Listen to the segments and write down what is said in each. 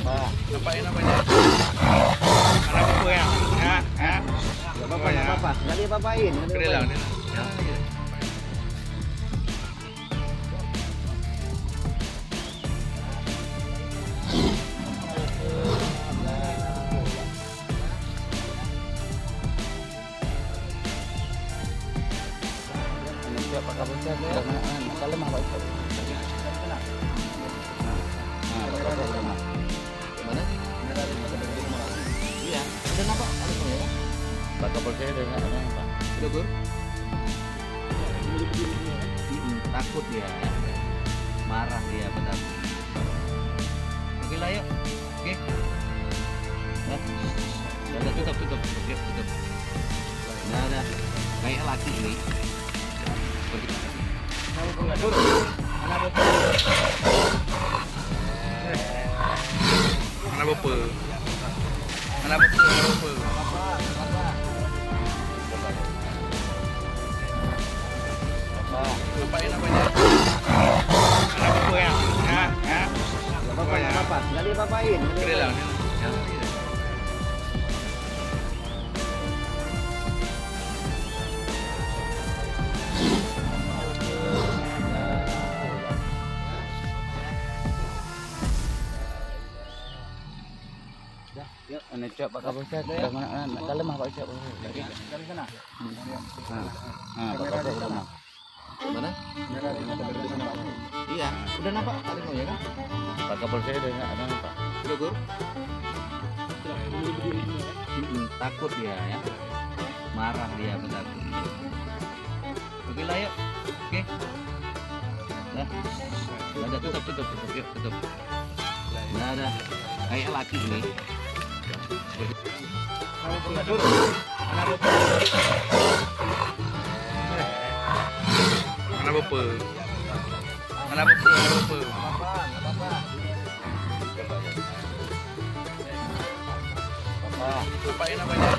Ngapain namanya? Anak buku ya? Ya. Gak apa-apa, gak apa-apa. Gak diapa-apain. Gede lah, gede lah. Ya. Pak Kapolsek ya. Kalau mah Pak. Mana? Iya. Udah nampak? Ada ya? Pak Kapolsek dengan Pak. Udah Gur? Takut dia. Marah dia benar. Oke lah yuk. Oke. Nah, udah tutup. Yuk, tutup. Nah, udah. Kayak laki ini. Mana bope? Ngapain namanya? Anak bope ya? Ya. Gak apa-apa, gak apa-apa. Gak diapa-apain. Gede lah. Ya. Yuk, ini cok Pak Kapolsek. Udah mana? Kalau mah Pak cok. Dari sana. Pak Kapolsek udah mana? Mana? Iya. Udah nampak? Ada mau ya kan? Pak Kapolsek dengan Pak. Udah Gur? Takut dia ya. Marah dia benar. Oke lah yuk. Oke. Nah. Udah tutup. Yuk, tutup. Nah, ada. Kayak laki ini. Mana bope? Ngapain namanya?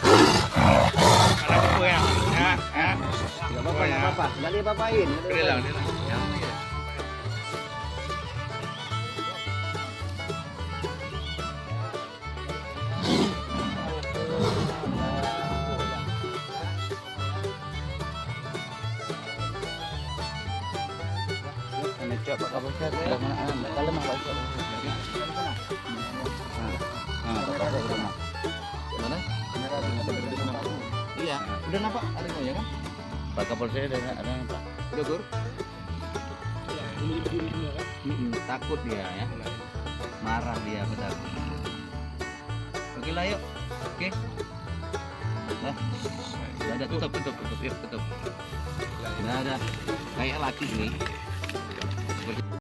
Anak bope ya? Ya. Gak apa-apa, gak apa-apa. Gak diapa-apain. Gede lah, gede lah. Ya. Ini cok Pak Kapolsek. Udah mana? Kalau mah Pak cok. Pak Kapolsek udah mana? Mana? Iya. Udah nampak? Ada mau ya kan? Pak Kapolsek dengan Pak. Udah Gur? Takut dia ya. Marah dia benar. Oke lah yuk. Oke. Nah, udah tutup. Yuk, tutup. Nah, ada. Kayak laki ini.